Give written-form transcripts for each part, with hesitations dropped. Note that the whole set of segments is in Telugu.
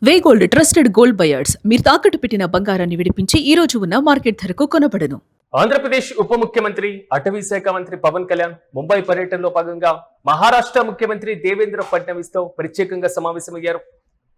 వే గోల్డ్ ట్రస్టెడ్ గోల్డ్ బయర్స్ మీరు తాకట్టు పెట్టిన బంగారాన్ని విడిపించి ఈ రోజు ఉన్న మార్కెట్ ధరకు కొనబడను. ఆంధ్రప్రదేశ్ ఉప ముఖ్యమంత్రి అటవీ శాఖ మంత్రి పవన్ కళ్యాణ్ ముంబై పర్యటనలో భాగంగా మహారాష్ట్ర ముఖ్యమంత్రి దేవేంద్ర ఫడ్నవీస్ తో ప్రత్యేకంగా సమావేశమయ్యారు.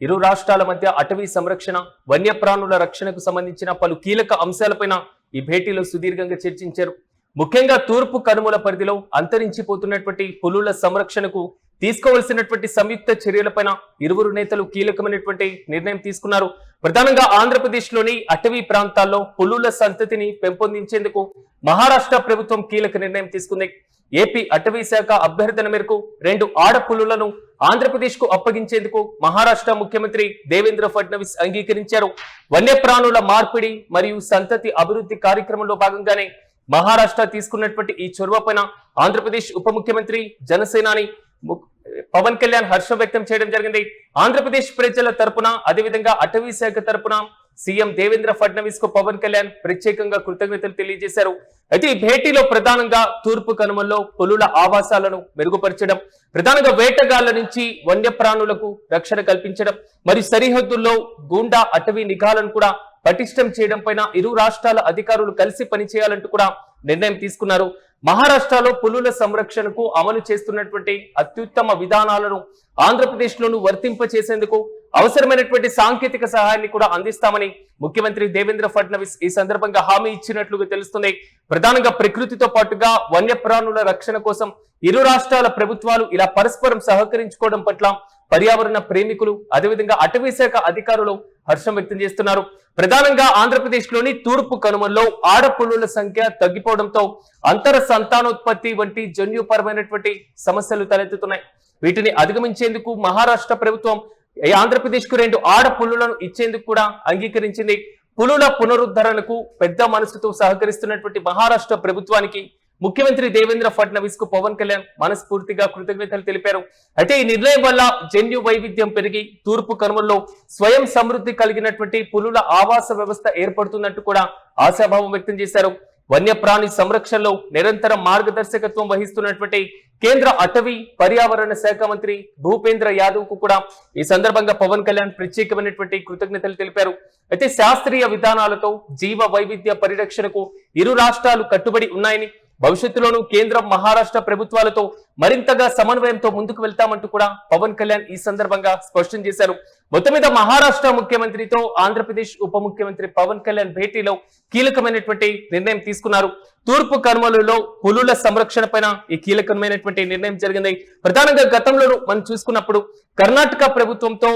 ఇరు రాష్ట్రాల మధ్య అటవీ సంరక్షణ, వన్యప్రాణుల రక్షణకు సంబంధించిన పలు కీలక అంశాలపైన ఈ భేటీలో సుదీర్ఘంగా చర్చించారు. ముఖ్యంగా తూర్పు కనుమల పరిధిలో అంతరించిపోతున్నటువంటి పులుల సంరక్షణకు తీసుకోవాల్సినటువంటి సంయుక్త చర్యలపైన ఇరువురు నేతలు కీలకమైనటువంటి నిర్ణయం తీసుకున్నారు. ప్రధానంగా ఆంధ్రప్రదేశ్ లోని అటవీ ప్రాంతాల్లో పులుల సంతతిని పెంపొందించేందుకు మహారాష్ట్ర ప్రభుత్వం కీలక నిర్ణయం తీసుకుంది. ఏపీ అటవీ శాఖ అభ్యర్థన మేరకు 2 ఆడపులులను ఆంధ్రప్రదేశ్ కు అప్పగించేందుకు మహారాష్ట్ర ముఖ్యమంత్రి దేవేంద్ర ఫడ్నవీస్ అంగీకరించారు. వన్యప్రాణుల మార్పిడి మరియు సంతతి అభివృద్ధి కార్యక్రమంలో భాగంగానే మహారాష్ట్ర తీసుకున్నటువంటి ఈ చొరవపైన ఆంధ్రప్రదేశ్ ఉప ముఖ్యమంత్రి జనసేనాని పవన్ కళ్యాణ్ హర్షం వ్యక్తం చేయడం జరిగింది. ఆంధ్రప్రదేశ్ ప్రజల తరపున, అదేవిధంగా అటవీ శాఖ తరపున సీఎం దేవేంద్ర ఫడ్నవీస్ కు పవన్ కళ్యాణ్ ప్రత్యేకంగా కృతజ్ఞతలు తెలియజేశారు. అయితే ఈ భేటీలో ప్రధానంగా తూర్పు కనుమల్లో పులుల ఆవాసాలను మెరుగుపరచడం, ప్రధానంగా వేటగాళ్ల నుంచి వన్యప్రాణులకు రక్షణ కల్పించడం మరియు సరిహద్దుల్లో గూండా అటవీ నిఘాలను కూడా పటిష్టం చేయడం పైన ఇరు రాష్ట్రాల అధికారులు కలిసి పనిచేయాలంటూ కూడా నిర్ణయం తీసుకున్నారు. మహారాష్ట్రలో పులుల సంరక్షణకు అమలు చేస్తున్నటువంటి అత్యుత్తమ విధానాలను ఆంధ్రప్రదేశ్ లోను వర్తింపచేసేందుకు అవసరమైనటువంటి సాంకేతిక సహాయాన్ని కూడా అందిస్తామని ముఖ్యమంత్రి దేవేంద్ర ఫడ్నవీస్ ఈ సందర్భంగా హామీ ఇచ్చినట్లుగా తెలుస్తుంది. ప్రధానంగా ప్రకృతితో పాటుగా వన్యప్రాణుల రక్షణ కోసం ఇరు రాష్ట్రాల ప్రభుత్వాలు ఇలా పరస్పరం సహకరించుకోవడం పట్ల పర్యావరణ ప్రేమికులు, అదేవిధంగా అటవీ శాఖ అధికారులు హర్షం వ్యక్తం చేస్తున్నారు. ప్రధానంగా ఆంధ్రప్రదేశ్ లోని తూర్పు కనుమల్లో ఆడపులుల సంఖ్య తగ్గిపోవడంతో అంతర సంతానోత్పత్తి వంటి జన్యుపరమైనటువంటి సమస్యలు తలెత్తుతున్నాయి. వీటిని అధిగమించేందుకు మహారాష్ట్ర ప్రభుత్వం ఆంధ్రప్రదేశ్ కు 2 ఆడపులులను ఇచ్చేందుకు కూడా అంగీకరించింది. పులుల పునరుద్ధరణకు పెద్ద మనసుతో సహకరిస్తున్నటువంటి మహారాష్ట్ర ప్రభుత్వానికి ముఖ్యమంత్రి దేవేంద్ర ఫడ్నవీస్ కు పవన్ కళ్యాణ్ మనస్ఫూర్తిగా కృతజ్ఞతలు తెలిపారు. అయితే ఈ నిర్ణయం వల్ల జన్యు వైవిధ్యం పెరిగి తూర్పు కనుమల్లో స్వయం సమృద్ధి కలిగినటువంటి పులుల ఆవాస వ్యవస్థ ఏర్పడుతుందంటూ కూడా ఆశాభావం వ్యక్తం చేశారు. వన్యప్రాణి సంరక్షణలో నిరంతరం మార్గదర్శకత్వం వహిస్తున్నటువంటి కేంద్ర అటవీ పర్యావరణ శాఖ మంత్రి భూపేంద్ర యాదవ్ కు కూడా ఈ సందర్భంగా పవన్ కళ్యాణ్ ప్రత్యేకమైనటువంటి కృతజ్ఞతలు తెలిపారు. అయితే శాస్త్రీయ విధానాలతో జీవ వైవిధ్య పరిరక్షణకు ఇరు రాష్ట్రాలు కట్టుబడి ఉన్నాయని, భవిష్యత్తులోనూ కేంద్రం, మహారాష్ట్ర ప్రభుత్వాలతో మరింతగా సమన్వయంతో ముందుకు వెళ్తామంటూ కూడా పవన్ కళ్యాణ్ ఈ సందర్భంగా స్పష్టం చేశారు. మొత్తం మీద మహారాష్ట్ర ముఖ్యమంత్రితో ఆంధ్రప్రదేశ్ ఉప ముఖ్యమంత్రి పవన్ కళ్యాణ్ భేటీలో కీలకమైనటువంటి నిర్ణయం తీసుకున్నారు. తూర్పు కనుమలలో పులుల సంరక్షణ పైన ఈ కీలకమైనటువంటి నిర్ణయం జరిగింది. ప్రధానంగా గతంలో మనం చూసుకున్నప్పుడు కర్ణాటక ప్రభుత్వంతో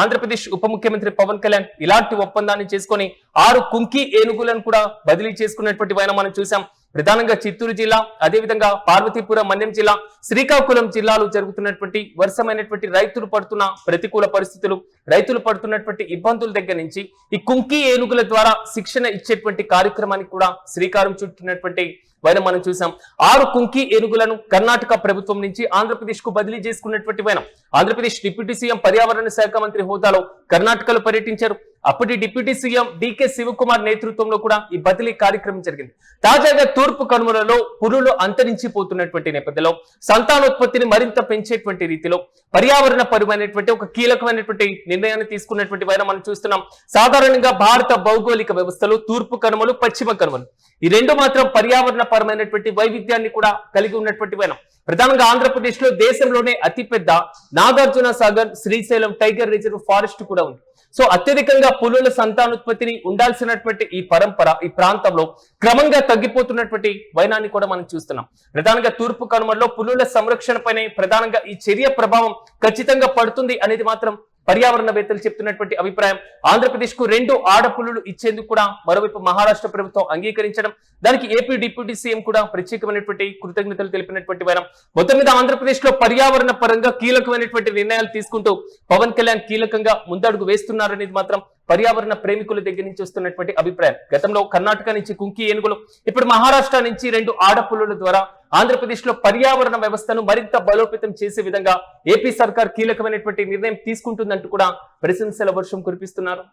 ఆంధ్రప్రదేశ్ ఉప ముఖ్యమంత్రి పవన్ కళ్యాణ్ ఇలాంటి ఒప్పందాన్ని చేసుకొని 6 కుంకి ఏనుగులను కూడా బదిలీ చేసుకున్నటువంటి పైన మనం చూసాం. ప్రధానంగా చిత్తూరు జిల్లా, అదేవిధంగా పార్వతీపురం, మన్యం జిల్లా, శ్రీకాకుళం జిల్లాలో జరుగుతున్నటువంటి వరుసమైనటువంటి రైతులు పడుతున్న ప్రతికూల పరిస్థితులు, రైతులు పడుతున్నటువంటి ఇబ్బందుల దగ్గర నుంచి ఈ కుంకి ఏనుగుల ద్వారా శిక్షణ ఇచ్చేటువంటి కార్యక్రమానికి కూడా శ్రీకారం చుట్టినటువంటి వైనం మనం చూసాం. 6 కుంకి ఏనుగులను కర్ణాటక ప్రభుత్వం నుంచి ఆంధ్రప్రదేశ్ కు బదిలీ చేసుకున్నటువంటి వైనం. ఆంధ్రప్రదేశ్ డిప్యూటీ సీఎం పర్యావరణ శాఖ మంత్రి హోదాలో కర్ణాటకలో పర్యటించారు. అప్పటి డిప్యూటీ సీఎం డికే శివకుమార్ నేతృత్వంలో కూడా ఈ బదిలీ కార్యక్రమం జరిగింది. తాజాగా తూర్పు కనుమలలో పులులు అంతరించిపోతున్నటువంటి నేపథ్యంలో సంతానోత్పత్తిని మరింత పెంచేటువంటి రీతిలో పర్యావరణ పరమైనటువంటి ఒక కీలకమైనటువంటి నిర్ణయాన్ని తీసుకున్నటువంటి వైన మనం చూస్తున్నాం. సాధారణంగా భారత భౌగోళిక వ్యవస్థలో తూర్పు కనుమలు, పశ్చిమ కనుమలు ఈ 2 మాత్రం పర్యావరణ పరమైనటువంటి వైవిధ్యాన్ని కూడా కలిగి ఉన్నటువంటి వైనం. ప్రధానంగా ఆంధ్రప్రదేశ్ లో దేశంలోనే అతిపెద్ద Nagarjuna Sagar Srisailam tiger reserve forest కూడా ఉంది. సో అత్యధికంగా పులుల సంతానోత్పత్తిని ఉండాల్సినటువంటి ఈ పరంపర ఈ ప్రాంతంలో క్రమంగా తగ్గిపోతున్నటువంటి వైనాన్ని కూడా మనం చూస్తున్నాం. ప్రధానంగా తూర్పు కనుమల్లో పులుల సంరక్షణ పైన ప్రధానంగా ఈ చర్య ప్రభావం ఖచ్చితంగా పడుతుంది అనేది మాత్రం పర్యావరణవేత్తలు చెప్తున్నటువంటి అభిప్రాయం. ఆంధ్రప్రదేశ్ కు 2 ఆడపులులు ఇచ్చేందుకు కూడా మరోవైపు మహారాష్ట్ర ప్రభుత్వం అంగీకరించడం, దానికి ఏపీ డిప్యూటీ సీఎం కూడా ప్రత్యేకమైనటువంటి కృతజ్ఞతలు తెలిపినటువంటి వైనం. మొత్తం మీద ఆంధ్రప్రదేశ్ లో పర్యావరణ పరంగా కీలకమైనటువంటి నిర్ణయాలు తీసుకుంటూ పవన్ కళ్యాణ్ కీలకంగా ముందడుగు వేస్తున్నారనేది మాత్రం పర్యావరణ ప్రేమికుల దగ్గర నుంచి వస్తున్నటువంటి అభిప్రాయం. గతంలో కర్ణాటక నుంచి కుంకి ఏనుగులు, ఇప్పుడు మహారాష్ట్ర నుంచి 2 ఆడపులుల ద్వారా ఆంధ్రప్రదేశ్ లో పర్యావరణ వ్యవస్థను మరింత బలోపేతం చేసే విధంగా ఏపీ సర్కార్ కీలకమైనటువంటి నిర్ణయం తీసుకుంటుందంటూ కూడా ప్రశంసల వర్షం కురిపిస్తున్నారు.